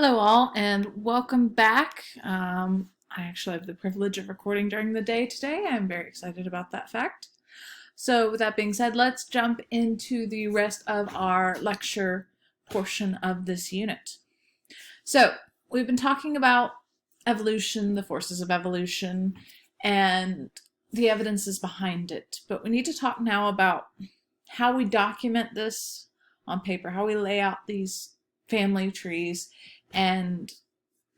Hello all and welcome back. I actually have the privilege of recording during the day today. I'm very excited about that fact. So with that being said, let's jump into the rest of our lecture portion of this unit. So we've been talking about evolution, the forces of evolution, and the evidences behind it. But we need to talk now about how we document this on paper, how we lay out these family trees, and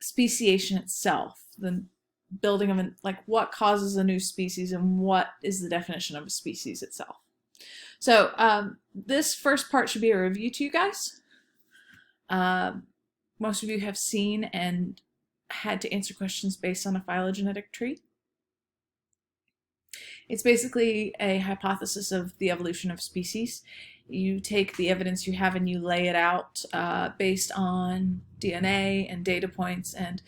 speciation itself, the building of what causes a new species and what is the definition of a species itself. So this first part should be a review to you guys. Most of you have seen and had to answer questions based on a phylogenetic tree. It's basically a hypothesis of the evolution of species. You take the evidence you have and you lay it out based on DNA and data points and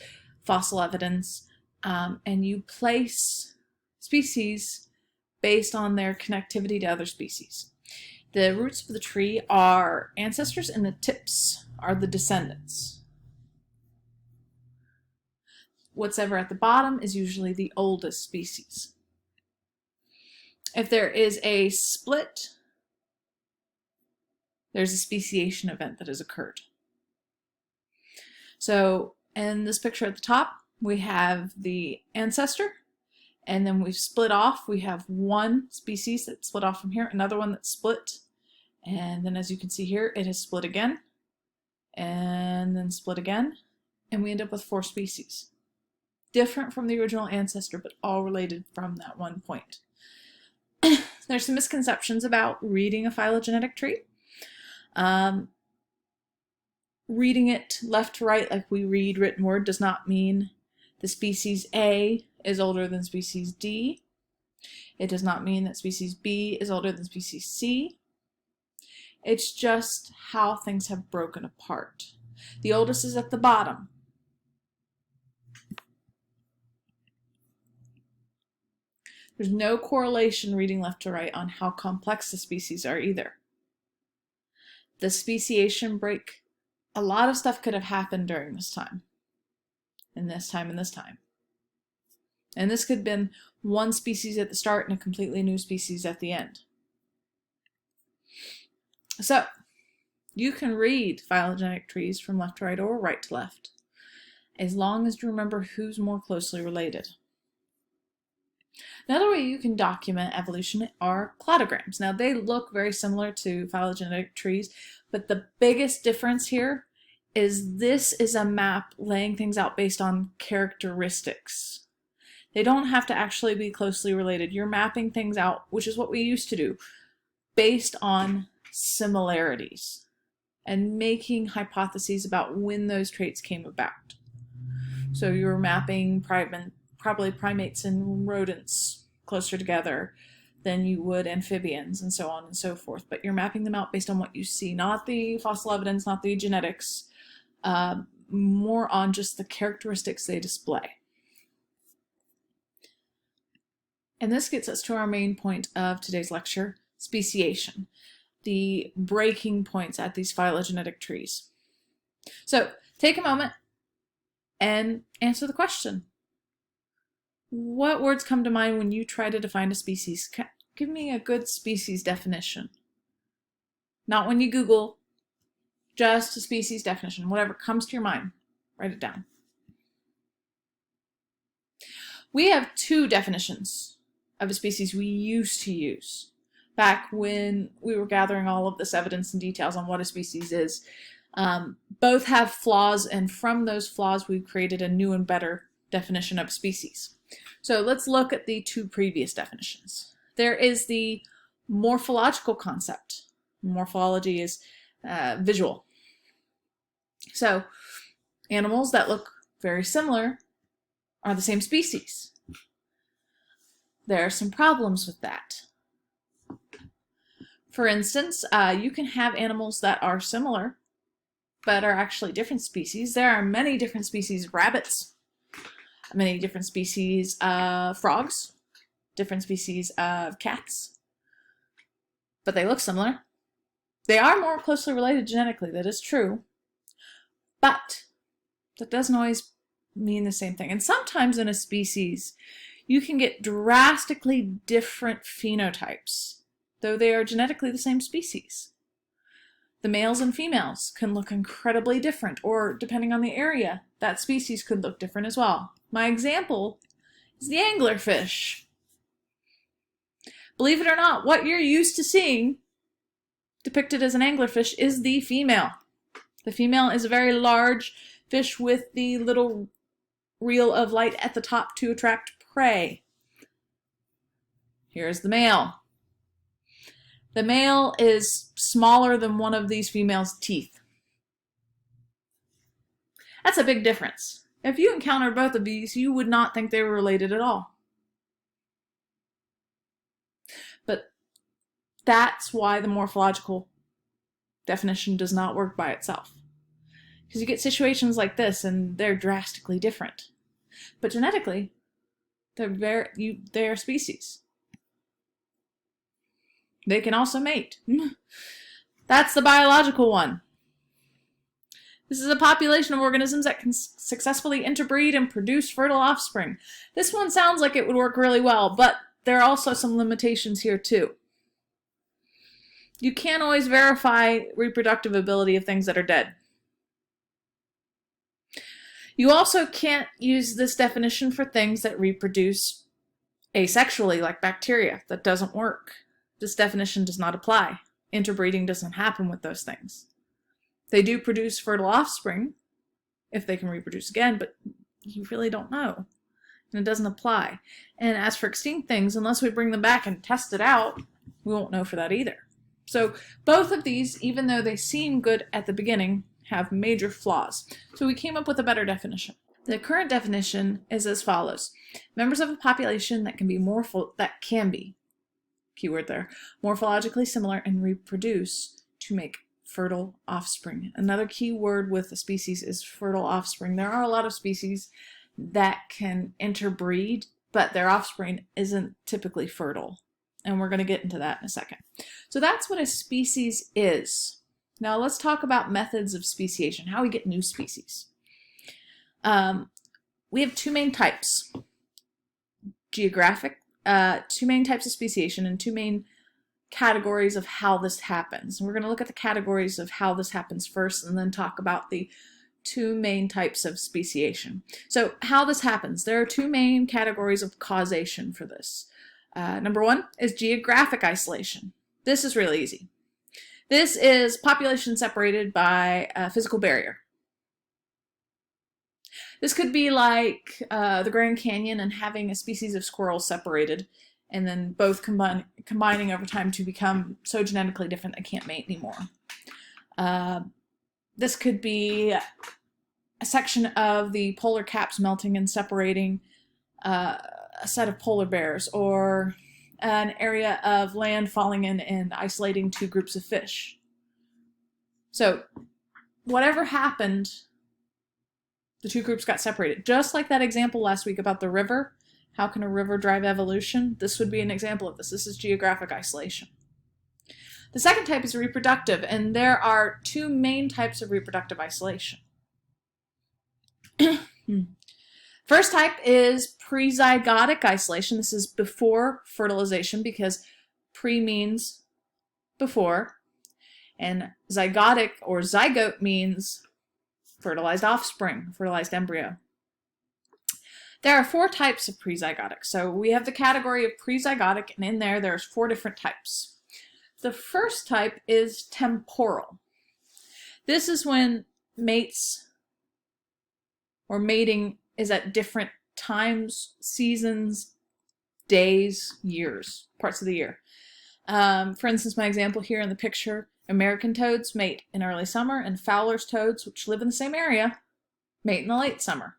fossil evidence, and you place species based on their connectivity to other species. The roots of the tree are ancestors and the tips are the descendants. What's ever at the bottom is usually the oldest species. If there is a split, there's a speciation event that has occurred. So in this picture at the top, we have the ancestor, and then we've split off. We have one species that split off from here, another one that split, and then as you can see here, it has split again, and then split again, and we end up with 4 species. Different from the original ancestor, but all related from that one point. There's some misconceptions about reading a phylogenetic tree. Reading it left to right like we read written word does not mean the species A is older than species D. It does not mean that species B is older than species C. It's just how things have broken apart. The oldest is at the bottom. There's no correlation reading left to right on how complex the species are either. The speciation break, a lot of stuff could have happened during this time, and this time, and this time. And this could have been one species at the start and a completely new species at the end. So, you can read phylogenetic trees from left to right or right to left, as long as you remember who's more closely related. Another way you can document evolution are cladograms. Now they look very similar to phylogenetic trees, but the biggest difference here is this is a map laying things out based on characteristics. They don't have to actually be closely related. You're mapping things out, which is what we used to do, based on similarities and making hypotheses about when those traits came about. So you're mapping probably primates and rodents closer together than you would amphibians and so on and so forth. But you're mapping them out based on what you see, not the fossil evidence, not the genetics, more on just the characteristics they display. And this gets us to our main point of today's lecture, speciation, the breaking points at these phylogenetic trees. So take a moment and answer the question. What words come to mind when you try to define a species? Give me a good species definition. Not when you Google, just a species definition. Whatever comes to your mind, write it down. We have 2 definitions of a species we used to use back when we were gathering all of this evidence and details on what a species is. Both have flaws, and from those flaws we've created a new and better definition of species. So let's look at the 2 previous definitions. There is the morphological concept. Morphology is visual. So animals that look very similar are the same species. There are some problems with that. For instance, you can have animals that are similar but are actually different species. There are many different species of rabbits, many different species of frogs, different species of cats, but they look similar. They are more closely related genetically, that is true, but That doesn't always mean the same thing. And sometimes in a species, you can get drastically different phenotypes, though they are genetically the same species. The males and females can look incredibly different, or depending on the area, that species could look different as well. My example is the anglerfish. Believe it or not, what you're used to seeing depicted as an anglerfish is the female. The female is a very large fish with the little reel of light at the top to attract prey. Here's the male. The male is smaller than one of these females' teeth. That's a big difference. If you encountered both of these, you would not think they were related at all. But that's why the morphological definition does not work by itself. Because you get situations like this and they're drastically different. But genetically, they're species. They can also mate. That's the biological one. This is a population of organisms that can successfully interbreed and produce fertile offspring. This one sounds like it would work really well, but there are also some limitations here too. You can't always verify reproductive ability of things that are dead. You also can't use this definition for things that reproduce asexually, like bacteria. That doesn't work. This definition does not apply. Interbreeding doesn't happen with those things. They do produce fertile offspring, if they can reproduce again, but you really don't know. And it doesn't apply. And as for extinct things, unless we bring them back and test it out, we won't know for that either. So both of these, even though they seem good at the beginning, have major flaws. So we came up with a better definition. The current definition is as follows. Members of a population that can be keyword there, morphologically similar and reproduce to make fertile offspring. Another key word with a species is fertile offspring. There are a lot of species that can interbreed, but their offspring isn't typically fertile. And we're going to get into that in a second. So that's what a species is. Now let's talk about methods of speciation, how we get new species. We have two main types. Two main types of speciation and two main categories of how this happens. And we're going to look at the categories of how this happens first and then talk about the two main types of speciation. So how this happens, there are two main categories of causation for this. Number one is geographic isolation. This is really easy. This is population separated by a physical barrier. This could be like the Grand Canyon and having a species of squirrels separated and then both combining over time to become so genetically different they can't mate anymore. This could be a section of the polar caps melting and separating a set of polar bears, or an area of land falling in and isolating two groups of fish. So whatever happened, the two groups got separated. Just like that example last week about the river. How can a river drive evolution? This would be an example of this. This is geographic isolation. The second type is reproductive, and there are two main types of reproductive isolation. First type is prezygotic isolation. This is before fertilization because pre means before, and zygotic or zygote means fertilized offspring, fertilized embryo. There are four types of prezygotic. So we have the category of prezygotic, and in there's four different types. The first type is temporal. This is when mates or mating is at different times, seasons, days, years, parts of the year. For instance, my example here in the picture, American toads mate in early summer, and Fowler's toads, which live in the same area, mate in the late summer.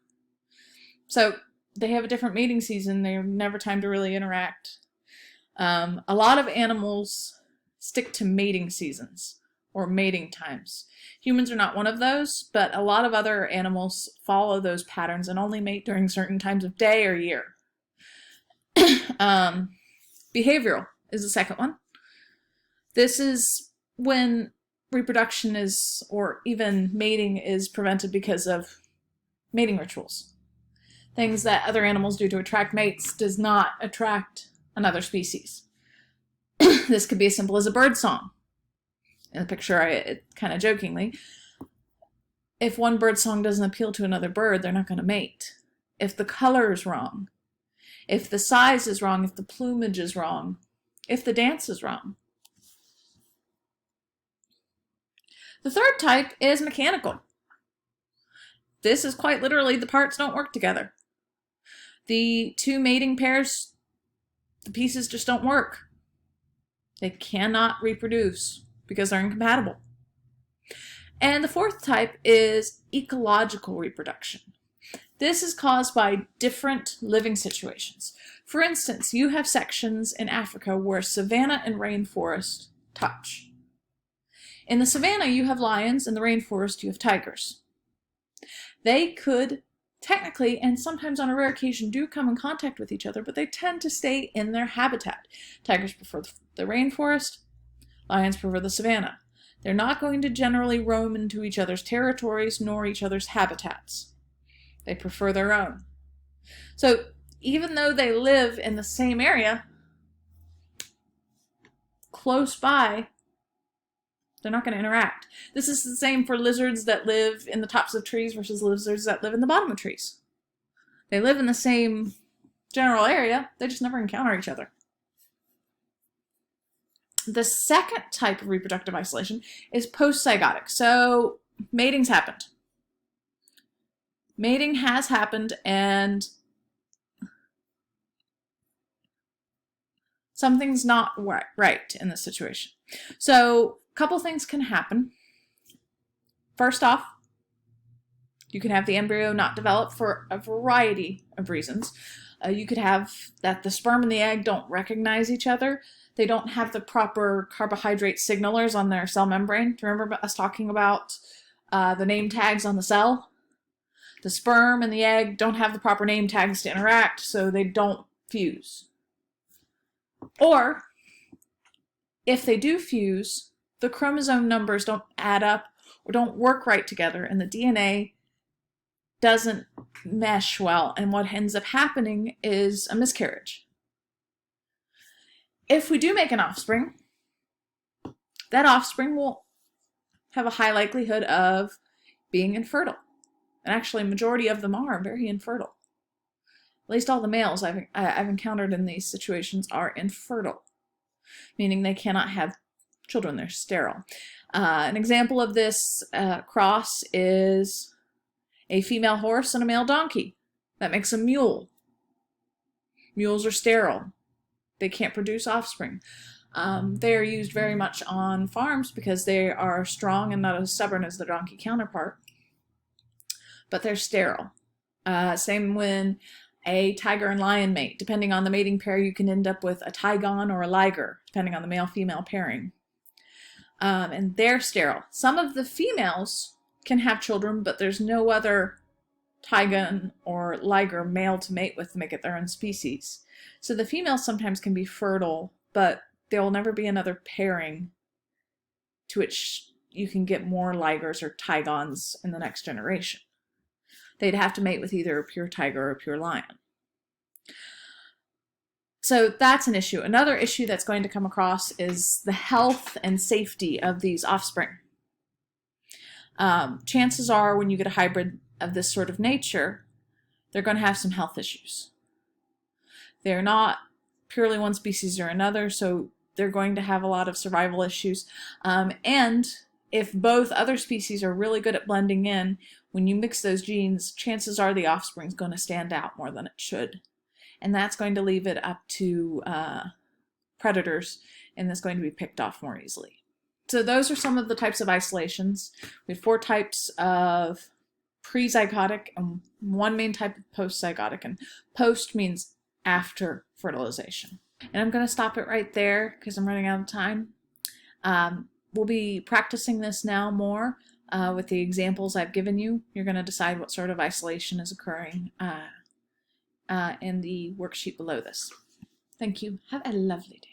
So they have a different mating season. They're never time to really interact. A lot of animals stick to mating seasons or mating times. Humans are not one of those, but a lot of other animals follow those patterns and only mate during certain times of day or year. Behavioral is the second one. This is when reproduction is, or even mating is prevented because of mating rituals. Things that other animals do to attract mates does not attract another species. This could be as simple as a bird song. In the picture, kind of jokingly, if one bird song doesn't appeal to another bird, they're not going to mate. If the color is wrong, if the size is wrong, if the plumage is wrong, if the dance is wrong. The third type is mechanical. This is quite literally the parts don't work together. The two mating pairs, the pieces just don't work. They cannot reproduce because they're incompatible. And the fourth type is ecological reproduction. This is caused by different living situations. For instance, you have sections in Africa where savanna and rainforest touch. In the savanna, you have lions. In the rainforest, you have tigers. They could technically, and sometimes on a rare occasion, do come in contact with each other, but they tend to stay in their habitat. Tigers prefer the rainforest. Lions prefer the savanna. They're not going to generally roam into each other's territories nor each other's habitats. They prefer their own. So even though they live in the same area, close by, they're not going to interact. This is the same for lizards that live in the tops of trees versus lizards that live in the bottom of trees. They live in the same general area, they just never encounter each other. The second type of reproductive isolation is post-zygotic. So mating's happened. Mating has happened and something's not right in this situation. So a couple things can happen. First off, you can have the embryo not develop for a variety of reasons. You could have that the sperm and the egg don't recognize each other. They don't have the proper carbohydrate signalers on their cell membrane. Do you remember us talking about the name tags on the cell? The sperm and the egg don't have the proper name tags to interact, so they don't fuse. Or, if they do fuse, the chromosome numbers don't add up or don't work right together, and the DNA doesn't mesh well, and what ends up happening is a miscarriage. If we do make an offspring, that offspring will have a high likelihood of being infertile. And actually, a majority of them are very infertile. At least all the males I've encountered in these situations are infertile, meaning they cannot have children, they're sterile. An example of this cross is a female horse and a male donkey. That makes a mule. Mules are sterile. They can't produce offspring. They are used very much on farms because they are strong and not as stubborn as the donkey counterpart. But they're sterile. Same when a tiger and lion mate. Depending on the mating pair, you can end up with a tigon or a liger, depending on the male-female pairing. And they're sterile. Some of the females can have children, but there's no other tigon or liger male to mate with to make it their own species. So the females sometimes can be fertile, but there will never be another pairing to which you can get more ligers or tigons in the next generation. They'd have to mate with either a pure tiger or a pure lion. So that's an issue. Another issue that's going to come across is the health and safety of these offspring. Chances are when you get a hybrid of this sort of nature, they're going to have some health issues. They're not purely one species or another, so they're going to have a lot of survival issues. And if both other species are really good at blending in, when you mix those genes, chances are the offspring's going to stand out more than it should. And that's going to leave it up to predators, and that's going to be picked off more easily. So those are some of the types of isolations. We have 4 types of pre-zygotic and 1 main type of post-zygotic, and post means after fertilization. And I'm going to stop it right there because I'm running out of time. We'll be practicing this now more with the examples I've given you. You're going to decide what sort of isolation is occurring in the worksheet below this. Thank you. Have a lovely day.